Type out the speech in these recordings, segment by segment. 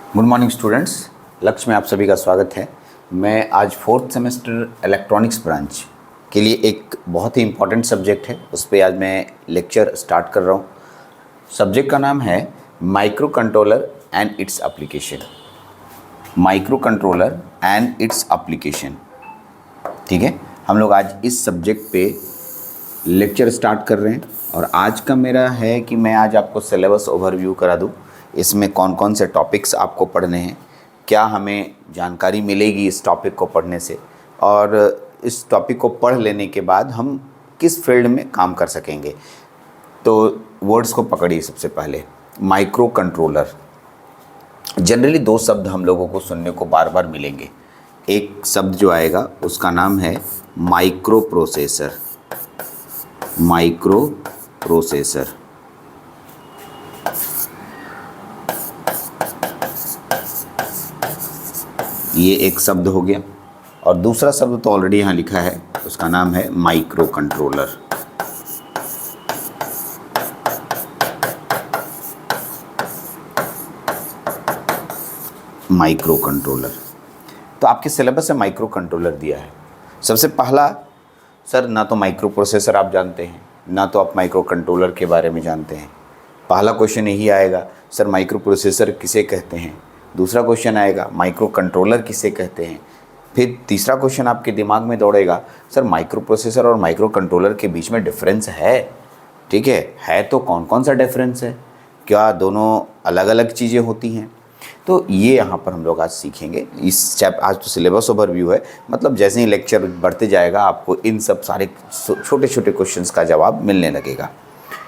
Good morning students, लक्ष्य में आप सभी का स्वागत है। मैं आज फोर्थ सेमेस्टर इलेक्ट्रॉनिक्स ब्रांच के लिए एक बहुत ही इम्पॉर्टेंट सब्जेक्ट है, उस पर आज मैं लेक्चर स्टार्ट कर रहा हूँ। सब्जेक्ट का नाम है micro controller and its application. Micro controller and its application, ठीक है। हम लोग आज इस सब्जेक्ट पे लेक्चर स्टार्ट कर रहे हैं और आज का मेरा है कि मैं आज आपको सिलेबस ओवरव्यू करा दूँ। इसमें कौन कौन से टॉपिक्स आपको पढ़ने हैं, क्या हमें जानकारी मिलेगी इस टॉपिक को पढ़ने से, और इस टॉपिक को पढ़ लेने के बाद हम किस फील्ड में काम कर सकेंगे। तो वर्ड्स को पकड़िए। सबसे पहले माइक्रो कंट्रोलर। जनरली दो शब्द हम लोगों को सुनने को बार बार मिलेंगे। एक शब्द जो आएगा उसका नाम है माइक्रो प्रोसेसर। माइक्रो प्रोसेसर, ये एक शब्द हो गया। और दूसरा शब्द तो ऑलरेडी यहाँ लिखा है, उसका नाम है माइक्रो कंट्रोलर। माइक्रो कंट्रोलर, तो आपके सिलेबस में माइक्रो कंट्रोलर दिया है। सबसे पहला, सर ना तो माइक्रो प्रोसेसर आप जानते हैं, ना तो आप माइक्रो कंट्रोलर के बारे में जानते हैं। पहला क्वेश्चन यही आएगा, सर माइक्रो प्रोसेसर किसे कहते हैं। दूसरा क्वेश्चन आएगा, माइक्रो कंट्रोलर किसे कहते हैं। फिर तीसरा क्वेश्चन आपके दिमाग में दौड़ेगा, सर माइक्रो प्रोसेसर और माइक्रो कंट्रोलर के बीच में डिफरेंस है, ठीक है तो कौन कौन सा डिफरेंस है, क्या दोनों अलग अलग चीज़ें होती हैं। तो ये यहाँ पर हम लोग आज सीखेंगे। आज तो सिलेबस ओवरव्यू है, मतलब जैसे ही लेक्चर बढ़ते जाएगा आपको इन सब सारे छोटे छोटे क्वेश्चंस का जवाब मिलने लगेगा,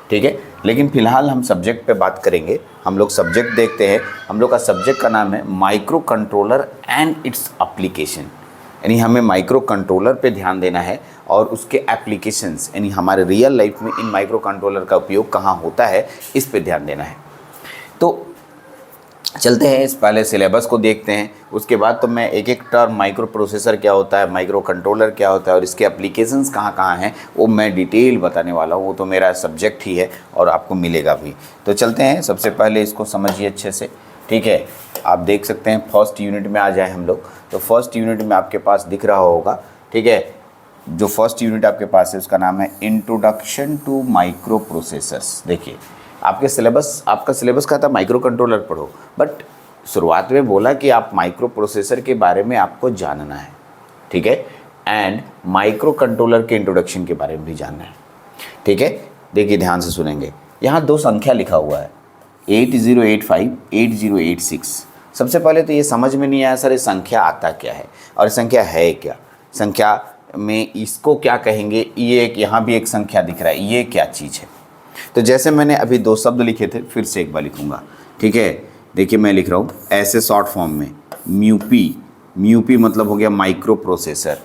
ठीक है। लेकिन फ़िलहाल हम सब्जेक्ट पे बात करेंगे। हम लोग सब्जेक्ट देखते हैं। हम लोग का सब्जेक्ट का नाम है micro controller and its application, यानी हमें माइक्रो कंट्रोलर पे ध्यान देना है और उसके एप्लीकेशंस, यानी हमारे रियल लाइफ में इन माइक्रो कंट्रोलर का उपयोग कहाँ होता है, इस पे ध्यान देना है। तो चलते हैं, इस पहले सिलेबस को देखते हैं। उसके बाद तो मैं एक एक टर्म, माइक्रो प्रोसेसर क्या होता है, माइक्रो कंट्रोलर क्या होता है और इसके एप्लीकेशंस कहाँ कहाँ हैं, वो मैं डिटेल बताने वाला हूँ। वो तो मेरा सब्जेक्ट ही है और आपको मिलेगा भी। तो चलते हैं, सबसे पहले इसको समझिए अच्छे से, ठीक है। आप देख सकते हैं फर्स्ट यूनिट में आ जाए हम लोग। तो फर्स्ट यूनिट में आपके पास दिख रहा होगा, ठीक है। जो फर्स्ट यूनिट आपके पास है उसका नाम है इंट्रोडक्शन टू माइक्रो प्रोसेसर्स। देखिए, आपका सिलेबस का था माइक्रो कंट्रोलर पढ़ो, बट शुरुआत में बोला कि आप माइक्रो प्रोसेसर के बारे में आपको जानना है, ठीक है, एंड माइक्रो कंट्रोलर के इंट्रोडक्शन के बारे में भी जानना है, ठीक है। देखिए ध्यान से सुनेंगे, यहाँ दो संख्या लिखा हुआ है 8085 8086। सबसे पहले तो ये समझ में नहीं आया सर ये संख्या आता क्या है और संख्या है क्या, संख्या में इसको क्या कहेंगे। ये एक यहाँ भी एक संख्या दिख रहा है, ये क्या चीज़ है। तो जैसे मैंने अभी दो शब्द लिखे थे, फिर से एक बार लिखूंगा, ठीक है। देखिए मैं लिख रहा हूँ ऐसे शॉर्ट फॉर्म में, म्यूपी मतलब हो गया माइक्रो प्रोसेसर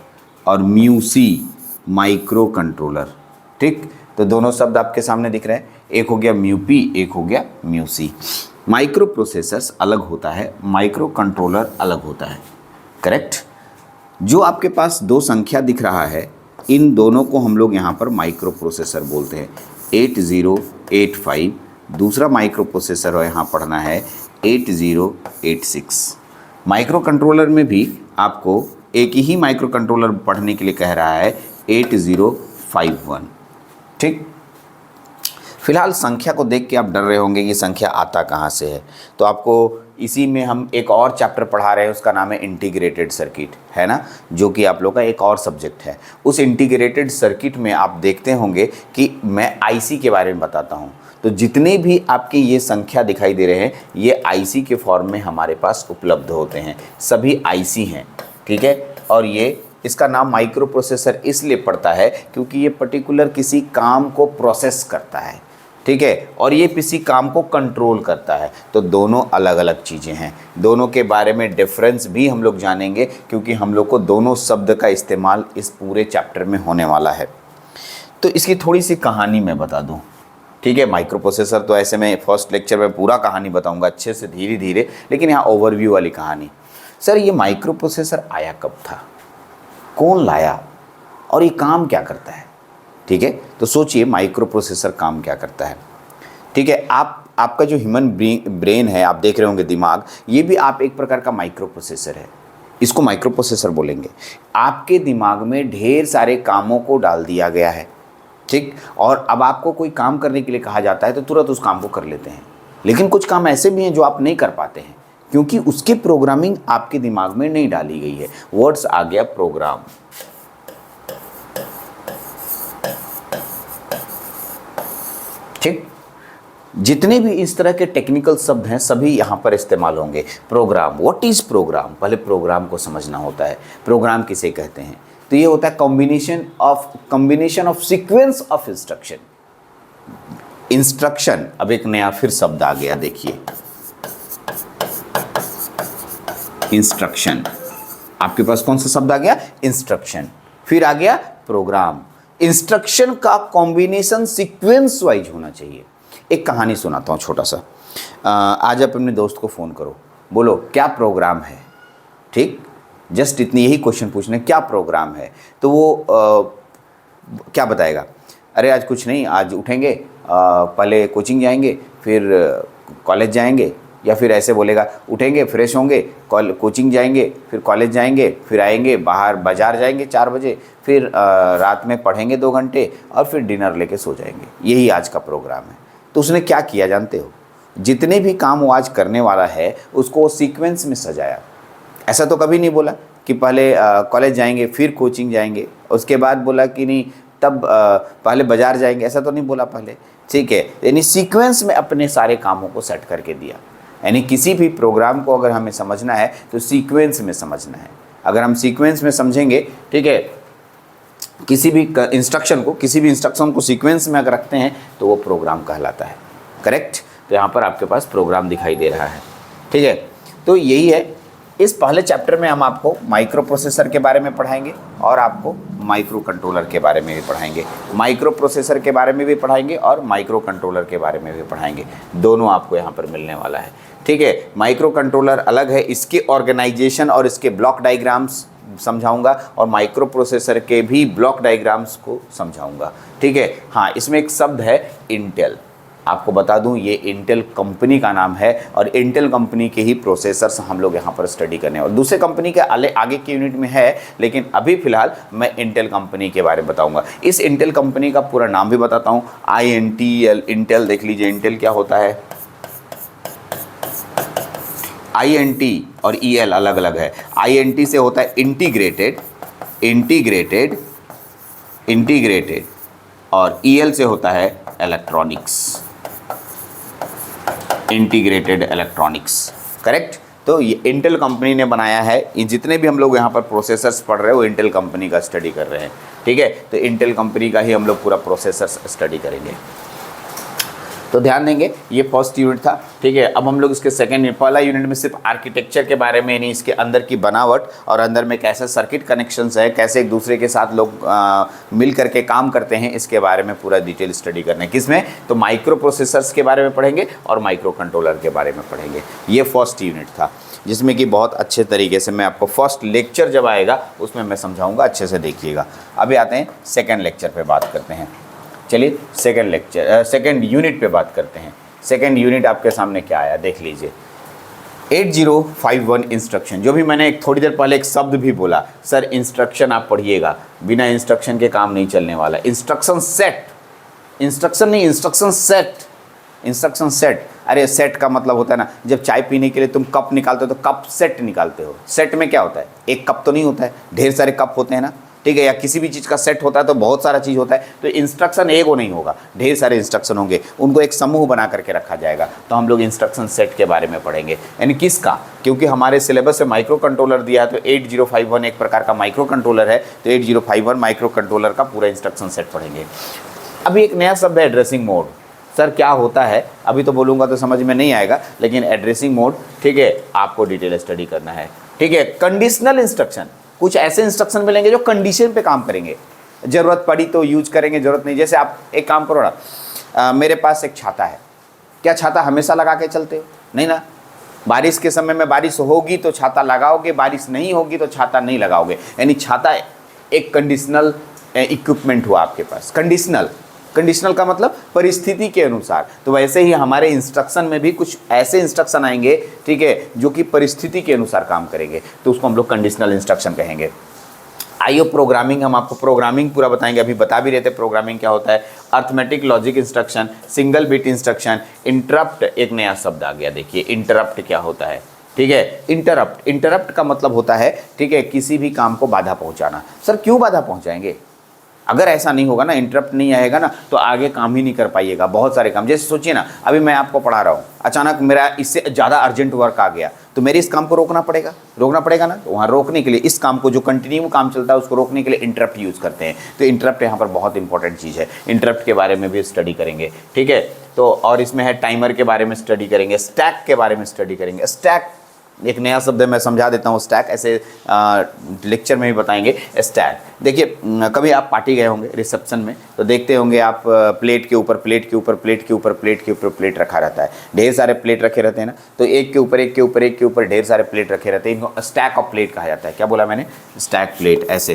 और म्यूसी माइक्रो कंट्रोलर, ठीक। तो दोनों शब्द आपके सामने दिख रहे हैं, एक हो गया म्यूपी, एक हो गया म्यूसी। माइक्रो प्रोसेसर्स अलग होता है, माइक्रो कंट्रोलर अलग होता है, करेक्ट। जो आपके पास दो संख्या दिख रहा है, इन दोनों को हम लोग यहाँ पर माइक्रो प्रोसेसर बोलते हैं। 8085, दूसरा माइक्रो प्रोसेसर और यहाँ पढ़ना है 8086। माइक्रो कंट्रोलर में भी आपको एक ही माइक्रो कंट्रोलर पढ़ने के लिए कह रहा है 8051, ठीक। फिलहाल संख्या को देख के आप डर रहे होंगे कि संख्या आता कहाँ से है, तो आपको इसी में हम एक और चैप्टर पढ़ा रहे हैं, उसका नाम है इंटीग्रेटेड सर्किट, है ना, जो कि आप लोग का एक और सब्जेक्ट है। उस इंटीग्रेटेड सर्किट में आप देखते होंगे कि मैं आईसी के बारे में बताता हूँ। तो जितने भी आपके ये संख्या दिखाई दे रहे हैं, ये आईसी के फॉर्म में हमारे पास उपलब्ध होते हैं, सभी आईसी हैं, ठीक है। और ये इसका नाम माइक्रो प्रोसेसर इसलिए पड़ता है क्योंकि ये पर्टिकुलर किसी काम को प्रोसेस करता है, ठीक है, और ये किसी काम को कंट्रोल करता है। तो दोनों अलग अलग चीज़ें हैं, दोनों के बारे में डिफरेंस भी हम लोग जानेंगे क्योंकि हम लोग को दोनों शब्द का इस्तेमाल इस पूरे चैप्टर में होने वाला है। तो इसकी थोड़ी सी कहानी मैं बता दूं, ठीक है। माइक्रो प्रोसेसर तो ऐसे मैं फर्स्ट लेक्चर में पूरा कहानी बताऊंगा अच्छे से धीरे धीरे, लेकिन यहाँ ओवरव्यू वाली कहानी। सर ये माइक्रो प्रोसेसर आया कब था, कौन लाया और ये काम क्या करता है, ठीक है। तो सोचिए माइक्रो प्रोसेसर काम क्या करता है, ठीक है। आप आपका जो ह्यूमन ब्रेन है, आप देख रहे होंगे दिमाग, ये भी आप एक प्रकार का माइक्रो प्रोसेसर है, इसको माइक्रो प्रोसेसर बोलेंगे। आपके दिमाग में ढेर सारे कामों को डाल दिया गया है, ठीक। और अब आपको कोई काम करने के लिए कहा जाता है तो तुरंत उस काम को कर लेते हैं, लेकिन कुछ काम ऐसे भी हैं जो आप नहीं कर पाते हैं क्योंकि उसकी प्रोग्रामिंग आपके दिमाग में नहीं डाली गई है। वर्ड्स आ गया प्रोग्राम, ठीक। जितने भी इस तरह के टेक्निकल शब्द हैं सभी यहाँ पर इस्तेमाल होंगे। प्रोग्राम, व्हाट इज प्रोग्राम, पहले प्रोग्राम को समझना होता है। प्रोग्राम किसे कहते हैं? तो ये होता है combination of sequence of instruction. Instruction, अब एक नया फिर शब्द आ गया, देखिए इंस्ट्रक्शन। आपके पास कौन सा शब्द आ गया? इंस्ट्रक्शन। फिर आ गया प्रोग्राम। इंस्ट्रक्शन का कॉम्बिनेशन सीक्वेंस वाइज होना चाहिए। एक कहानी सुनाता हूँ छोटा सा। आज आप अपने दोस्त को फ़ोन करो, बोलो क्या प्रोग्राम है, ठीक। जस्ट इतनी यही क्वेश्चन पूछना, क्या प्रोग्राम है, तो वो क्या बताएगा? अरे आज कुछ नहीं, आज उठेंगे, पहले कोचिंग जाएंगे, फिर कॉलेज जाएंगे, या फिर ऐसे बोलेगा उठेंगे, फ्रेश होंगे, कोचिंग जाएंगे, फिर कॉलेज जाएंगे, फिर आएंगे, बाहर बाज़ार जाएंगे 4 बजे, फिर रात में पढ़ेंगे 2 घंटे और फिर डिनर लेके सो जाएंगे। यही आज का प्रोग्राम है। तो उसने क्या किया जानते हो? जितने भी काम वो आज करने वाला है उसको सीक्वेंस में सजाया। ऐसा तो कभी नहीं बोला कि पहले कॉलेज जाएंगे फिर कोचिंग जाएंगे, उसके बाद बोला कि नहीं तब पहले बाज़ार जाएंगे, ऐसा तो नहीं बोला पहले, ठीक है। यानी सीक्वेंस में अपने सारे कामों को सेट करके दिया। यानी किसी भी प्रोग्राम को अगर हमें समझना है तो सीक्वेंस में समझना है। अगर हम सीक्वेंस में समझेंगे, ठीक है, किसी भी इंस्ट्रक्शन को सीक्वेंस में अगर रखते हैं तो वो प्रोग्राम कहलाता है, करेक्ट। तो यहाँ पर आपके पास प्रोग्राम दिखाई दे रहा है, ठीक है। तो यही है, इस पहले चैप्टर में हम आपको माइक्रो प्रोसेसर के बारे में पढ़ाएंगे और आपको माइक्रो कंट्रोलर के बारे में भी पढ़ाएंगे। माइक्रो प्रोसेसर के बारे में भी पढ़ाएंगे और माइक्रो कंट्रोलर के बारे में भी पढ़ाएंगे। दोनों आपको यहाँ पर मिलने वाला है, ठीक है। माइक्रो कंट्रोलर अलग है, इसके ऑर्गेनाइजेशन और इसके ब्लॉक डायग्राम्स समझाऊंगा और माइक्रो प्रोसेसर के भी ब्लॉक डायग्राम्स को समझाऊंगा, ठीक है। हाँ, इसमें एक शब्द है इंटेल। आपको बता दूं ये इंटेल कंपनी का नाम है और इंटेल कंपनी के ही प्रोसेसर्स हम लोग यहाँ पर स्टडी करने हैं। और दूसरे कंपनी के आगे के यूनिट में है, लेकिन अभी फ़िलहाल मैं इंटेल कंपनी के बारे में बताऊंगा। इस इंटेल कंपनी का पूरा नाम भी बताता हूँ, INTL। इंटेल देख लीजिए, इंटेल क्या होता है। INT और EL अलग अलग है। INT से होता है इंटीग्रेटेड और EL से होता है इलेक्ट्रॉनिक्स, इंटीग्रेटेड इलेक्ट्रॉनिक्स, करेक्ट। तो ये इंटेल कंपनी ने बनाया है। ये जितने भी हम लोग यहाँ पर प्रोसेसर्स पढ़ रहे हैं वो इंटेल कंपनी का स्टडी कर रहे हैं, ठीक है। तो इंटेल कंपनी का ही हम लोग पूरा प्रोसेसर्स स्टडी करेंगे। तो ध्यान देंगे, ये फर्स्ट यूनिट था, ठीक है। अब हम लोग इसके सेकंड, पहला यूनिट में सिर्फ आर्किटेक्चर के बारे में नहीं, इसके अंदर की बनावट और अंदर में कैसे सर्किट कनेक्शंस है, कैसे एक दूसरे के साथ लोग मिल करके काम करते हैं, इसके बारे में पूरा डिटेल स्टडी करना है। किसमें? तो माइक्रो प्रोसेसर्स के बारे में पढ़ेंगे और माइक्रो कंट्रोलर के बारे में पढ़ेंगे। ये फर्स्ट यूनिट था जिसमें कि बहुत अच्छे तरीके से मैं आपको फर्स्ट लेक्चर जब आएगा उसमें मैं समझाऊँगा, अच्छे से देखिएगा। अभी आते हैं सेकेंड लेक्चर पर बात करते हैं। चलिए सेकेंड यूनिट पे बात करते हैं। सेकेंड यूनिट आपके सामने क्या आया देख लीजिए। 8051 इंस्ट्रक्शन, जो भी मैंने थोड़ी देर पहले एक शब्द भी बोला, सर इंस्ट्रक्शन आप पढ़िएगा, बिना इंस्ट्रक्शन के काम नहीं चलने वाला। इंस्ट्रक्शन सेट, इंस्ट्रक्शन नहीं, इंस्ट्रक्शन सेट। अरे सेट का मतलब होता है ना, जब चाय पीने के लिए तुम कप निकालते हो तो कप सेट निकालते हो। सेट में क्या होता है? एक कप तो नहीं होता है, ढेर सारे कप होते हैं ना, ठीक है। या किसी भी चीज़ का सेट होता है तो बहुत सारा चीज़ होता है। तो इंस्ट्रक्शन एक वो नहीं होगा, ढेर सारे इंस्ट्रक्शन होंगे, उनको एक समूह बना करके रखा जाएगा। तो हम लोग इंस्ट्रक्शन सेट के बारे में पढ़ेंगे। यानी किसका? क्योंकि हमारे सिलेबस में माइक्रो कंट्रोलर दिया है, तो 8051 एक प्रकार का माइक्रो कंट्रोलर है, तो 8051 माइक्रो कंट्रोलर का पूरा इंस्ट्रक्शन सेट पढ़ेंगे। अभी एक नया शब्द है एड्रेसिंग मोड। सर क्या होता है? अभी तो बोलूँगा तो समझ में नहीं आएगा, लेकिन एड्रेसिंग मोड, ठीक है, आपको डिटेल स्टडी करना है, ठीक है। कंडीशनल इंस्ट्रक्शन, कुछ ऐसे इंस्ट्रक्शन मिलेंगे जो कंडीशन पे काम करेंगे, ज़रूरत पड़ी तो यूज करेंगे, ज़रूरत नहीं। जैसे आप एक काम करो ना, मेरे पास एक छाता है, क्या छाता हमेशा लगा के चलते हो? नहीं ना। बारिश के समय में बारिश होगी तो छाता लगाओगे, बारिश नहीं होगी तो छाता नहीं लगाओगे। यानी छाता एक कंडीशनल इक्विपमेंट हुआ आपके पास, कंडीशनल। कंडीशनल का मतलब परिस्थिति के अनुसार। तो वैसे ही हमारे इंस्ट्रक्शन में भी कुछ ऐसे इंस्ट्रक्शन आएंगे, ठीक है, जो कि परिस्थिति के अनुसार काम करेंगे, तो उसको हम लोग कंडीशनल इंस्ट्रक्शन कहेंगे। आइए प्रोग्रामिंग, हम आपको प्रोग्रामिंग पूरा बताएंगे, अभी बता भी रहे थे प्रोग्रामिंग क्या होता है। Arithmetic logic instruction, single bit instruction, interrupt, एक नया शब्द आ गया, देखिए इंटरप्ट क्या होता है, ठीक है। इंटरप्ट, इंटरप्ट का मतलब होता है, ठीक है, किसी भी काम को बाधा पहुंचाना। सर क्यों बाधा पहुंचाएंगे? अगर ऐसा नहीं होगा ना, इंटरप्ट नहीं आएगा ना, तो आगे काम ही नहीं कर पाइएगा, बहुत सारे काम। जैसे सोचिए ना, अभी मैं आपको पढ़ा रहा हूँ, अचानक मेरा इससे ज़्यादा अर्जेंट वर्क आ गया, तो मेरे इस काम को रोकना पड़ेगा ना। तो वहाँ रोकने के लिए, इस काम को जो कंटिन्यू काम चलता है उसको रोकने के लिए इंटरप्ट यूज़ करते हैं। तो इंटरप्ट यहाँ पर बहुत इंपॉर्टेंट चीज़ है, इंटरप्ट के बारे में भी स्टडी करेंगे, ठीक है। तो और इसमें है टाइमर के बारे में स्टडी करेंगे, स्टैक के बारे में स्टडी करेंगे। स्टैक एक नया शब्द है, मैं समझा देता हूँ। स्टैक ऐसे लेक्चर में भी बताएंगे। स्टैक देखिए, कभी आप पार्टी गए होंगे रिसेप्शन में, तो देखते होंगे आप प्लेट के ऊपर प्लेट के ऊपर प्लेट के ऊपर प्लेट के ऊपर प्लेट रखा रहता है, ढेर सारे प्लेट रखे रहते हैं ना, तो एक के ऊपर एक के ऊपर एक के ऊपर ढेर सारे प्लेट रखे रहते हैं, इनको स्टैक ऑफ प्लेट कहा जाता है। क्या बोला मैंने? स्टैक प्लेट, ऐसे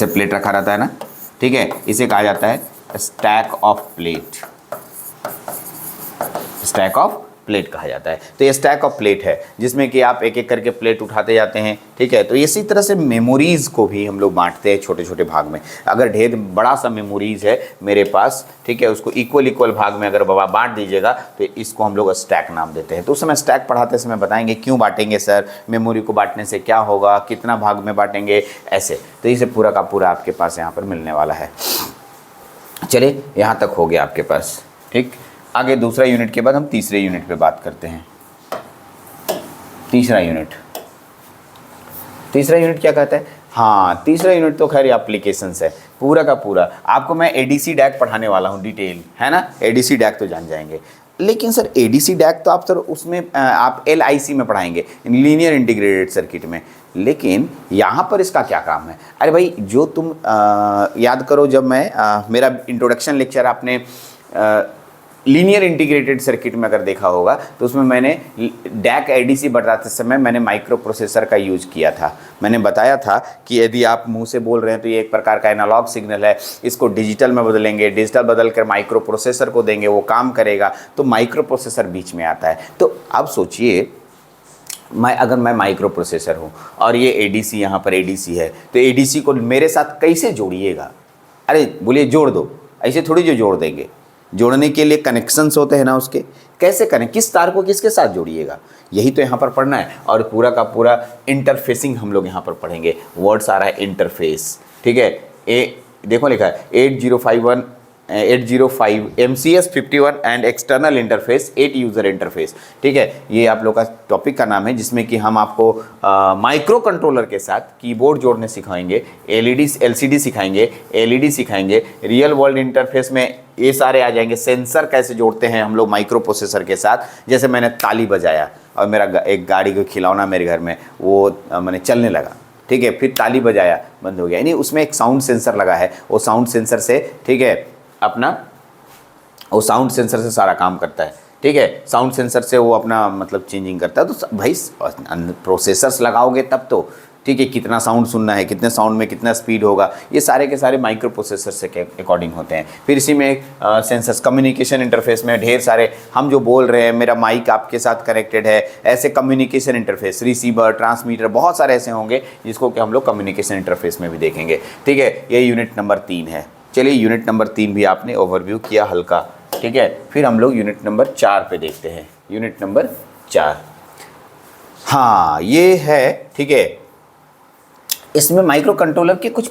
प्लेट रखा रहता है ना, ठीक है, इसे कहा जाता है stack of plate, stack of plate कहा जाता है। तो ये स्टैक ऑफ प्लेट है, जिसमें कि आप एक एक करके प्लेट उठाते जाते हैं, ठीक है। तो इसी तरह से मेमोरीज़ को भी हम लोग बांटते हैं छोटे छोटे भाग में। अगर ढेर बड़ा सा मेमोरीज़ है मेरे पास, ठीक है, उसको इक्वल भाग में अगर बाबा बांट दीजिएगा, तो इसको हम लोग स्टैक नाम देते हैं। तो उस समय स्टैक पढ़ाते समय बताएंगे क्यों बांटेंगे सर, मेमोरी को बांटने से क्या होगा, कितना भाग में बांटेंगे, ऐसे। तो इसे पूरा का पूरा आपके पास यहाँ पर मिलने वाला है। चलिए, यहाँ तक हो गया आपके पास, ठीक। आगे दूसरा यूनिट के बाद हम तीसरे यूनिट पे बात करते हैं। तीसरा यूनिट क्या कहता है? हाँ, तीसरा यूनिट तो खैर एप्लीकेशंस है, पूरा का पूरा आपको मैं एडीसी डैक पढ़ाने वाला हूँ, डिटेल है ना। एडीसी डैक तो जान जाएंगे, लेकिन सर एडीसी डैक तो आप सर उसमें आप एलआईसी में पढ़ाएंगे, लीनियर इंटीग्रेटेड सर्किट में, लेकिन यहाँ पर इसका क्या काम है? अरे भाई, जो तुम याद करो, जब मैं मेरा इंट्रोडक्शन लेक्चर आपने लीनियर इंटीग्रेटेड सर्किट में अगर देखा होगा, तो उसमें मैंने डैक एडीसी बताते समय मैंने माइक्रो प्रोसेसर का यूज़ किया था। मैंने बताया था कि यदि आप मुंह से बोल रहे हैं तो ये एक प्रकार का एनालॉग सिग्नल है, इसको डिजिटल में बदलेंगे, डिजिटल बदल कर माइक्रो प्रोसेसर को देंगे, वो काम करेगा, तो माइक्रो प्रोसेसर बीच में आता है। तो अब सोचिए, अगर मैं माइक्रो प्रोसेसर हूँ और ये एडीसी, यहाँ पर एडीसी है, तो एडीसी को मेरे साथ कैसे जोड़िएगा? अरे बोलिए जोड़ दो, ऐसे थोड़ी जो जोड़ देंगे। जोड़ने के लिए कनेक्शंस होते हैं ना, उसके कैसे करें, किस तार को किसके साथ जोड़िएगा, यही तो यहाँ पर पढ़ना है। और पूरा का पूरा इंटरफेसिंग हम लोग यहाँ पर पढ़ेंगे। वर्ड्स आ रहा है इंटरफेस, ठीक है। देखो लिखा है 805 MCS 51 and external interface 8 user interface, ठीक है। ये आप लोग का टॉपिक का नाम है, जिसमें कि हम आपको माइक्रो कंट्रोलर के साथ कीबोर्ड जोड़ने सिखाएंगे, LCD सिखाएंगे, LED सिखाएंगे, रियल वर्ल्ड इंटरफेस में ये सारे आ जाएंगे। सेंसर कैसे जोड़ते हैं हम लोग माइक्रो प्रोसेसर के साथ, जैसे मैंने ताली बजाया और मेरा एक गाड़ी को खिलौना मेरे घर में वो मैंने चलने लगा, ठीक है, फिर ताली बजाया, बंद हो गया, यानी उसमें एक साउंड सेंसर लगा है, वो साउंड सेंसर से, ठीक है, अपना वो साउंड सेंसर से सारा काम करता है, ठीक है। साउंड सेंसर से वो अपना मतलब चेंजिंग करता है। तो भाई प्रोसेसर्स लगाओगे तब तो, ठीक है, कितना साउंड सुनना है, कितने साउंड में कितना स्पीड होगा, ये सारे के सारे माइक्रो प्रोसेसर से के अकॉर्डिंग होते हैं। फिर इसी में सेंसर्स, कम्युनिकेशन इंटरफेस में ढेर सारे, हम जो बोल रहे हैं, मेरा माइक आपके साथ कनेक्टेड है, ऐसे कम्युनिकेशन इंटरफेस, रिसीवर, ट्रांसमीटर, बहुत सारे ऐसे होंगे जिसको कि हम लोग कम्युनिकेशन इंटरफेस में भी देखेंगे, ठीक है। ये यूनिट नंबर 3 है। चलिए, यूनिट नंबर 3 भी आपने ओवरव्यू किया हल्का, ठीक है। फिर हम लोग यूनिट नंबर 4 पे देखते हैं। यूनिट नंबर 4, हाँ ये है, ठीक है। इसमें माइक्रो कंट्रोलर के कुछ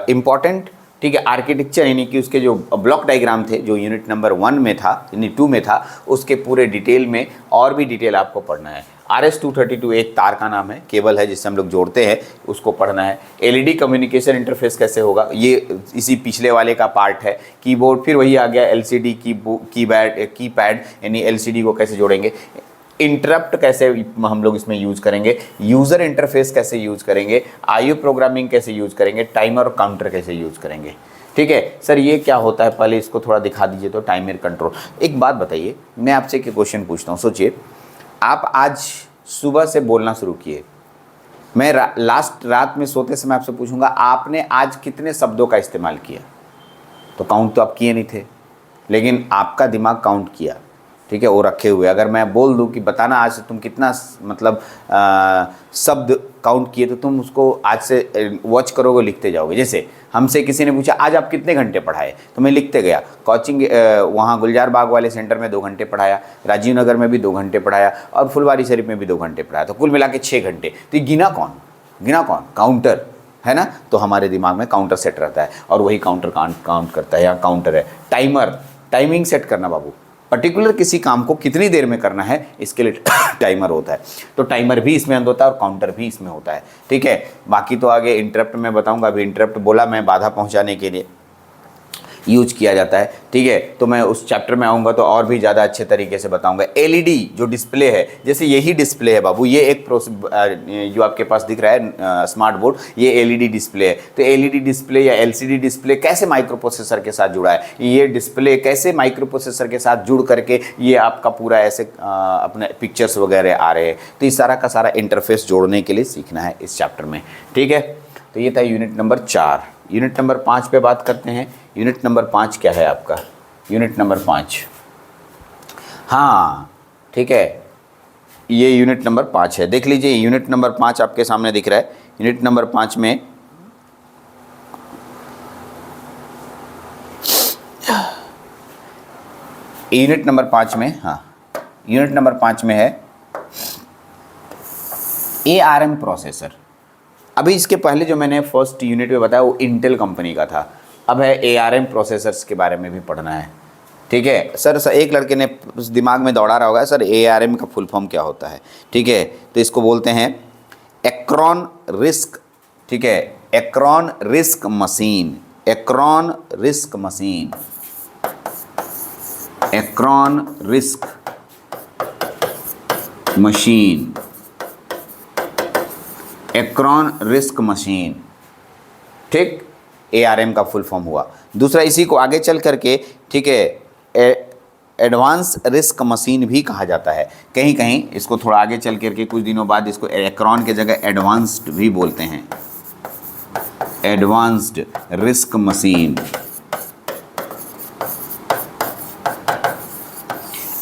इम्पॉर्टेंट, ठीक है, आर्किटेक्चर, यानी कि उसके जो ब्लॉक डायग्राम थे, जो यूनिट नंबर 1 में था, यानी 2 में था, उसके पूरे डिटेल में और भी डिटेल आपको पढ़ना है। RS-232 एक तार का नाम है, केबल है जिससे हम लोग जोड़ते हैं, उसको पढ़ना है। LED कम्युनिकेशन इंटरफेस कैसे होगा, ये इसी पिछले वाले का पार्ट है। कीबोर्ड, फिर वही आ गया LCD कीपैड, यानी LCD को कैसे जोड़ेंगे। इंटरप्ट कैसे हम लोग इसमें यूज़ करेंगे, यूज़र इंटरफेस कैसे यूज़ करेंगे, IO प्रोग्रामिंग कैसे यूज़ करेंगे, टाइमर और काउंटर कैसे यूज़ करेंगे, ठीक है। सर ये क्या होता है, पहले इसको थोड़ा दिखा दीजिए तो, टाइमर कंट्रोल। एक बात बताइए, मैं आपसे एक क्वेश्चन पूछता हूँ, सोचिए आप आज सुबह से बोलना शुरू किए, मैं लास्ट रात में सोते समय आपसे पूछूंगा आपने आज कितने शब्दों का इस्तेमाल किया, तो काउंट तो आप किए नहीं थे, लेकिन आपका दिमाग काउंट किया, ठीक है, वो रखे हुए। अगर मैं बोल दूं कि बताना आज तुम कितना मतलब शब्द काउंट किए, तो तुम उसको आज से वॉच करोगे, लिखते जाओगे। जैसे हमसे किसी ने पूछा आज आप कितने घंटे पढ़ाए, तो मैं लिखते गया। कोचिंग वहाँ गुलजार बाग वाले सेंटर में 2 घंटे पढ़ाया, राजीव नगर में भी 2 घंटे पढ़ाया, और फुलवारी शरीफ में भी 2 घंटे पढ़ाया, तो कुल मिला के 6 घंटे। तो ये गिना कौन? काउंटर, है ना। तो हमारे दिमाग में काउंटर सेट रहता है, और वही काउंटर काउंट करता है। यहाँ काउंटर है, टाइमर, टाइमिंग सेट करना बाबू, पर्टिकुलर किसी काम को कितनी देर में करना है, इसके लिए टाइमर होता है। तो टाइमर भी इसमें अंदर होता है और काउंटर भी इसमें होता है, ठीक है। बाकी तो आगे इंटरप्ट में बताऊंगा। अभी इंटरप्ट बोला मैं, बाधा पहुंचाने के लिए यूज किया जाता है, ठीक है। तो मैं उस चैप्टर में आऊँगा तो और भी ज़्यादा अच्छे तरीके से बताऊंगा। एलईडी जो डिस्प्ले है, जैसे यही डिस्प्ले है बाबू, ये एक जो आपके पास दिख रहा है स्मार्ट बोर्ड, ये एलईडी डिस्प्ले है। तो एलईडी डिस्प्ले या एलसीडी डिस्प्ले कैसे माइक्रो प्रोसेसर के साथ जुड़ा है, ये डिस्प्ले कैसे माइक्रो प्रोसेसर के साथ जुड़ करके ये आपका पूरा ऐसे अपने पिक्चर्स वगैरह आ रहे हैं। तो इस सारा का सारा इंटरफेस जोड़ने के लिए सीखना है इस चैप्टर में, ठीक है। तो ये था यूनिट नंबर 4। यूनिट नंबर 5 पे बात करते हैं। यूनिट नंबर 5 क्या है आपका? यूनिट नंबर 5, हाँ ठीक है, ये यूनिट नंबर 5 है। देख लीजिए, यूनिट नंबर 5 आपके सामने दिख रहा है। यूनिट नंबर 5 में यूनिट नंबर 5 में, हाँ यूनिट नंबर 5 में है ARM प्रोसेसर। अभी इसके पहले जो मैंने फर्स्ट यूनिट में बताया वो इंटेल कंपनी का था। अब है ARM प्रोसेसर्स के बारे में भी पढ़ना है, ठीक है। सर एक लड़के ने दिमाग में दौड़ा रहा होगा, सर ARM का फुल फॉर्म क्या होता है, ठीक है। तो इसको बोलते हैं एक्रोन रिस्क, ठीक है, Acorn RISC machine, Acorn RISC machine, Acorn RISC machine, Acorn RISC machine, ठीक, ARM का फुल फॉर्म हुआ। दूसरा इसी को आगे चल करके, ठीक है, एडवांस रिस्क मशीन भी कहा जाता है। कहीं कहीं इसको थोड़ा आगे चल करके कुछ दिनों बाद इसको एक्रोन के जगह एडवांस्ड भी बोलते हैं, advanced risk machine,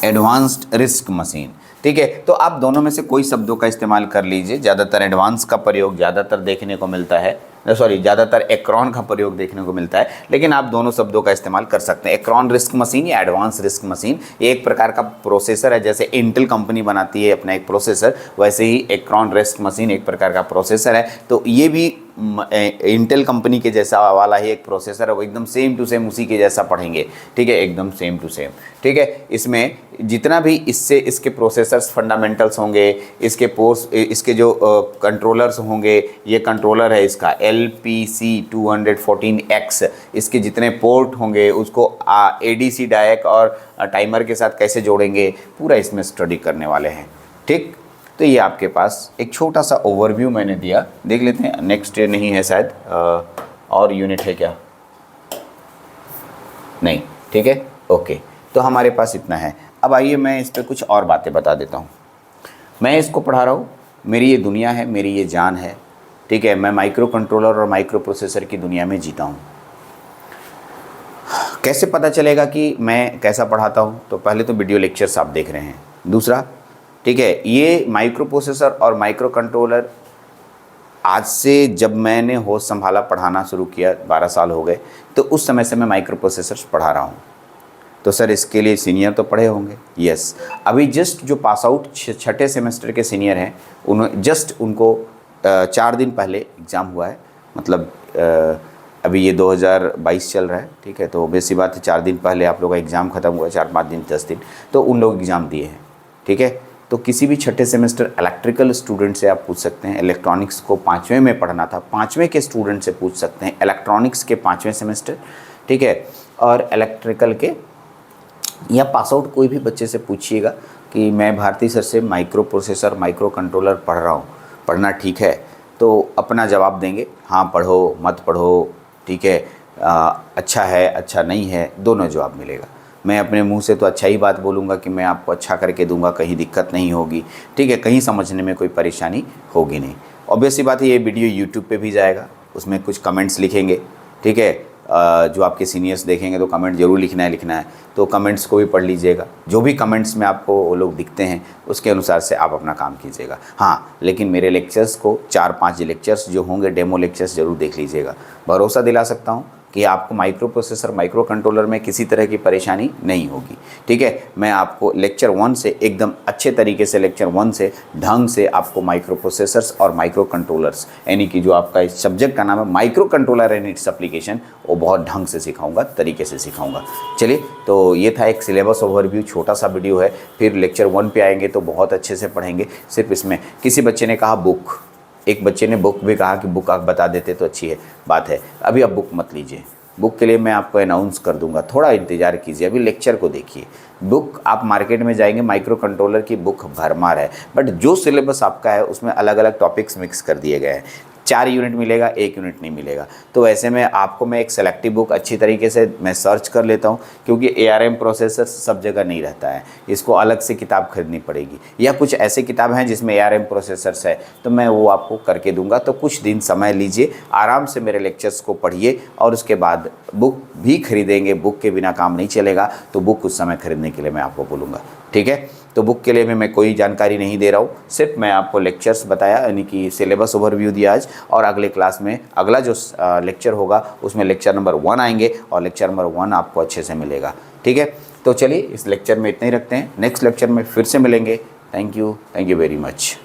advanced risk machine, ठीक है। तो आप दोनों में से कोई शब्दों का इस्तेमाल कर लीजिए। ज़्यादातर एडवांस का प्रयोग ज़्यादातर देखने को मिलता है, ज़्यादातर एक्रोन का प्रयोग देखने को मिलता है, लेकिन आप दोनों शब्दों का इस्तेमाल कर सकते हैं। एक्रोन रिस्क मशीन या एडवांस रिस्क मशीन, ये एक प्रकार का प्रोसेसर है। जैसे इंटेल कंपनी बनाती है अपना एक प्रोसेसर, वैसे ही एक्रोन रिस्क मशीन एक प्रकार का प्रोसेसर है। तो ये भी इंटेल कंपनी के जैसा वाला ही एक प्रोसेसर है, वो एकदम सेम टू सेम उसी के जैसा पढ़ेंगे, ठीक है, एकदम सेम टू सेम, ठीक है। इसमें जितना भी इससे इसके प्रोसेसर्स फंडामेंटल्स होंगे, इसके जो कंट्रोलर्स होंगे, ये कंट्रोलर है इसका LPC214X, इसके जितने पोर्ट होंगे उसको ADC डायक और टाइमर के साथ कैसे जोड़ेंगे, पूरा इसमें स्टडी करने वाले हैं, ठीक। तो ये आपके पास एक छोटा सा ओवरव्यू मैंने दिया, देख लेते हैं। नेक्स्ट नहीं है शायद, और यूनिट है क्या? नहीं, ठीक है, ओके। तो हमारे पास इतना है। अब आइए मैं इस पर कुछ और बातें बता देता हूँ। मैं इसको पढ़ा रहा हूँ, मेरी ये दुनिया है, मेरी ये जान है, ठीक है। मैं माइक्रो कंट्रोलर और माइक्रो प्रोसेसर की दुनिया में जीता हूँ। कैसे पता चलेगा कि मैं कैसा पढ़ाता हूँ? तो पहले तो वीडियो लेक्चर्स आप देख रहे हैं। दूसरा, ठीक है, ये माइक्रो प्रोसेसर और माइक्रो कंट्रोलर आज से जब मैंने होश संभाला, पढ़ाना शुरू किया, 12 साल हो गए, तो उस समय से मैं माइक्रो प्रोसेसर्स पढ़ा रहा हूँ। तो सर इसके लिए सीनियर तो पढ़े होंगे? यस। अभी जस्ट जो पास आउट 6ठे सेमेस्टर के सीनियर हैं, उनको 4 दिन पहले एग्ज़ाम हुआ है। मतलब अभी ये 2022 चल रहा है, ठीक है। तो वैसी बात है, 4 दिन पहले आप लोगों का एग्ज़ाम ख़त्म हुआ है, 4-5 दिन 10 दिन, तो उन लोग एग्ज़ाम दिए हैं, ठीक है। तो किसी भी 6ठे सेमेस्टर इलेक्ट्रिकल स्टूडेंट से आप पूछ सकते हैं। इलेक्ट्रॉनिक्स को 5वें में पढ़ना था, 5वें के स्टूडेंट से पूछ सकते हैं। इलेक्ट्रॉनिक्स के 5वें सेमेस्टर, ठीक है, और इलेक्ट्रिकल के या पास आउट कोई भी बच्चे से पूछिएगा कि मैं भारती सर से माइक्रो प्रोसेसर माइक्रो कंट्रोलर पढ़ रहा हूँ, पढ़ना ठीक है? तो अपना जवाब देंगे, हाँ पढ़ो, मत पढ़ो, ठीक है, अच्छा है, अच्छा नहीं है, दोनों जवाब मिलेगा। मैं अपने मुंह से तो अच्छा ही बात बोलूँगा कि मैं आपको अच्छा करके दूंगा, कहीं दिक्कत नहीं होगी, ठीक है, कहीं समझने में कोई परेशानी होगी नहीं। ऑब्वियसली बात है ये वीडियो यूट्यूब पे भी जाएगा, उसमें कुछ कमेंट्स लिखेंगे, ठीक है। जो आपके सीनियर्स देखेंगे तो कमेंट जरूर लिखना है, तो कमेंट्स को भी पढ़ लीजिएगा। जो भी कमेंट्स में आपको वो लोग दिखते हैं उसके अनुसार से आप अपना काम कीजिएगा। हाँ, लेकिन मेरे लेक्चर्स को 4-5 लेक्चर्स जो होंगे डेमो लेक्चर्स ज़रूर देख लीजिएगा। भरोसा दिला सकता हूँ कि आपको माइक्रो प्रोसेसर माइक्रो कंट्रोलर में किसी तरह की परेशानी नहीं होगी, ठीक है। मैं आपको लेक्चर 1 से एकदम अच्छे तरीके से, लेक्चर 1 से ढंग से आपको माइक्रो प्रोसेसर्स और माइक्रो कंट्रोलर्स, यानी कि जो आपका इस सब्जेक्ट का नाम है micro controller and its application, वो बहुत ढंग से सिखाऊंगा, तरीके से सिखाऊंगा। चलिए, तो ये था एक सिलेबस ओवरव्यू, छोटा सा वीडियो है। फिर लेक्चर 1 पे आएंगे तो बहुत अच्छे से पढ़ेंगे। सिर्फ इसमें किसी बच्चे ने कहा बुक, एक बच्चे ने बुक भी कहा कि बुक आप बता देते तो अच्छी है बात है। अभी आप बुक मत लीजिए, बुक के लिए मैं आपको अनाउंस कर दूंगा, थोड़ा इंतज़ार कीजिए, अभी लेक्चर को देखिए। बुक आप मार्केट में जाएंगे, माइक्रो कंट्रोलर की बुक भरमार है, बट जो सिलेबस आपका है उसमें अलग अलग टॉपिक्स मिक्स कर दिए गए हैं। 4 यूनिट मिलेगा, 1 यूनिट नहीं मिलेगा। तो ऐसे में आपको मैं एक सेलेक्टिव बुक अच्छी तरीके से मैं सर्च कर लेता हूँ, क्योंकि ARM प्रोसेसर सब जगह नहीं रहता है, इसको अलग से किताब खरीदनी पड़ेगी, या कुछ ऐसे किताब हैं जिसमें ARM प्रोसेसर्स है, तो मैं वो आपको करके दूंगा। तो कुछ दिन समय लीजिए, आराम से मेरे लेक्चर्स को पढ़िए, और उसके बाद बुक भी खरीदेंगे। बुक के बिना काम नहीं चलेगा, तो बुक उस समय खरीदने के लिए मैं आपको बोलूँगा, ठीक है। तो बुक के लिए भी मैं कोई जानकारी नहीं दे रहा हूँ, सिर्फ मैं आपको लेक्चर्स बताया, यानी कि सिलेबस ओवरव्यू दिया आज। और अगले क्लास में अगला जो लेक्चर होगा उसमें लेक्चर नंबर 1 आएंगे, और लेक्चर नंबर 1 आपको अच्छे से मिलेगा, ठीक है। तो चलिए, इस लेक्चर में इतना ही रखते हैं, नेक्स्ट लेक्चर में फिर से मिलेंगे। Thank you very much.